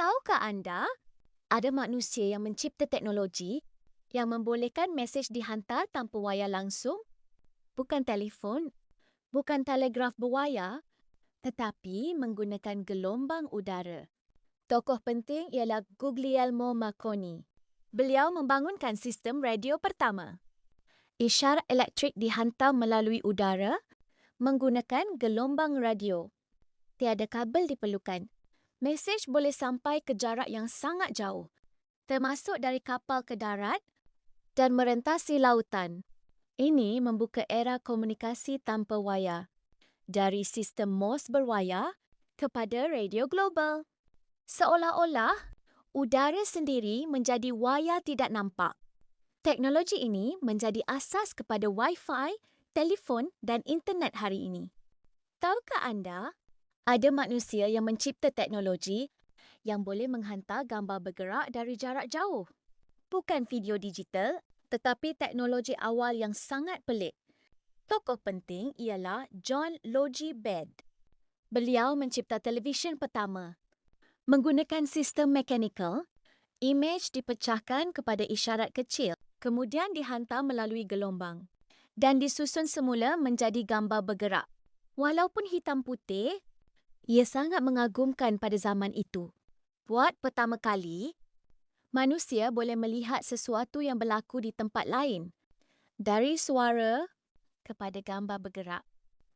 Tahukah anda, ada manusia yang mencipta teknologi yang membolehkan mesej dihantar tanpa wayar langsung? Bukan telefon, bukan telegraf berwayar, tetapi menggunakan gelombang udara. Tokoh penting ialah Guglielmo Marconi. Beliau membangunkan sistem radio pertama. Isyarat elektrik dihantar melalui udara menggunakan gelombang radio. Tiada kabel diperlukan. Mesej boleh sampai ke jarak yang sangat jauh, termasuk dari kapal ke darat dan merentasi lautan. Ini membuka era komunikasi tanpa wayar, dari sistem Morse berwayar kepada radio global. Seolah-olah udara sendiri menjadi wayar tidak nampak. Teknologi ini menjadi asas kepada Wi-Fi, telefon dan internet hari ini. Tahukah anda, ada manusia yang mencipta teknologi yang boleh menghantar gambar bergerak dari jarak jauh. Bukan video digital, tetapi teknologi awal yang sangat pelik. Tokoh penting ialah John Logie Baird. Beliau mencipta televisyen pertama. Menggunakan sistem mekanikal, imej dipecahkan kepada isyarat kecil, kemudian dihantar melalui gelombang dan disusun semula menjadi gambar bergerak. Walaupun hitam putih, ia sangat mengagumkan pada zaman itu. Buat pertama kali, manusia boleh melihat sesuatu yang berlaku di tempat lain. Dari suara kepada gambar bergerak.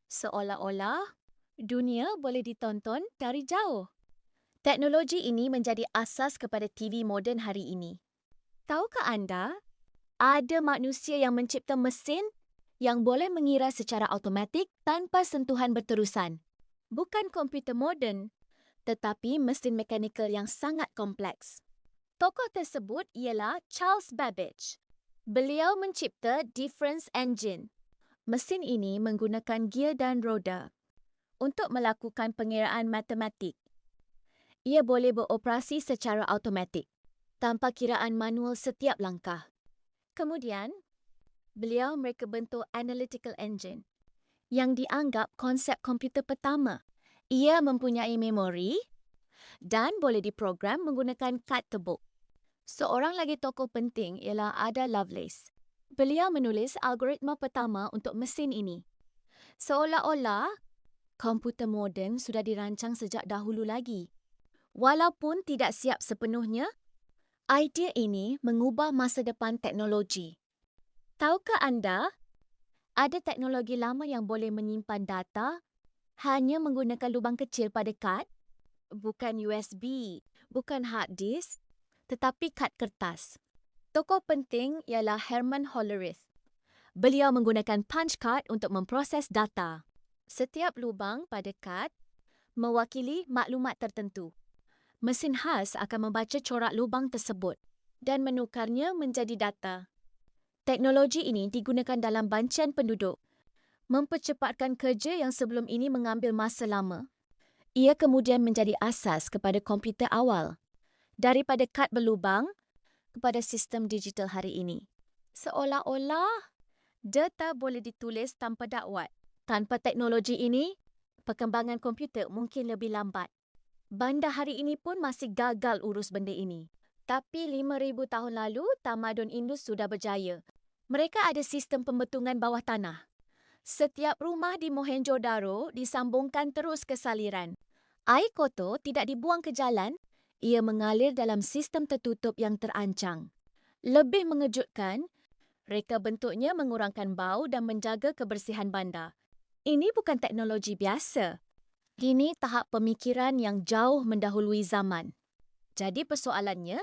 Seolah-olah dunia boleh ditonton dari jauh. Teknologi ini menjadi asas kepada TV moden hari ini. Tahukah anda, ada manusia yang mencipta mesin yang boleh mengira secara automatik tanpa sentuhan berterusan. Bukan komputer moden, tetapi mesin mekanikal yang sangat kompleks. Tokoh tersebut ialah Charles Babbage. Beliau mencipta difference engine. Mesin ini menggunakan gear dan roda untuk melakukan pengiraan matematik. Ia boleh beroperasi secara automatik, tanpa kiraan manual setiap langkah. Kemudian, beliau mereka bentuk analytical engine yang dianggap konsep komputer pertama. Ia mempunyai memori dan boleh diprogram menggunakan kad tebuk. Seorang lagi tokoh penting ialah Ada Lovelace. Beliau menulis algoritma pertama untuk mesin ini. Seolah-olah komputer moden sudah dirancang sejak dahulu lagi. Walaupun tidak siap sepenuhnya, idea ini mengubah masa depan teknologi. Tahukah anda, ada teknologi lama yang boleh menyimpan data hanya menggunakan lubang kecil pada kad? Bukan USB, bukan hard disk, tetapi kad kertas. Tokoh penting ialah Herman Hollerith. Beliau menggunakan punch card untuk memproses data. Setiap lubang pada kad mewakili maklumat tertentu. Mesin khas akan membaca corak lubang tersebut dan menukarnya menjadi data. Teknologi ini digunakan dalam bancian penduduk, mempercepatkan kerja yang sebelum ini mengambil masa lama. Ia kemudian menjadi asas kepada komputer awal, daripada kad berlubang kepada sistem digital hari ini. Seolah-olah data boleh ditulis tanpa dakwat. Tanpa teknologi ini, perkembangan komputer mungkin lebih lambat. Bandar hari ini pun masih gagal urus benda ini. Tapi 5,000 tahun lalu, tamadun Indus sudah berjaya. Mereka ada sistem pembetungan bawah tanah. Setiap rumah di Mohenjo-daro disambungkan terus ke saliran. Air kotor tidak dibuang ke jalan, ia mengalir dalam sistem tertutup yang terancang. Lebih mengejutkan, reka bentuknya mengurangkan bau dan menjaga kebersihan bandar. Ini bukan teknologi biasa. Ini tahap pemikiran yang jauh mendahului zaman. Jadi persoalannya,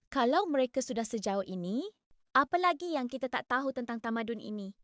kalau mereka sudah sejauh ini, apa lagi yang kita tak tahu tentang tamadun ini?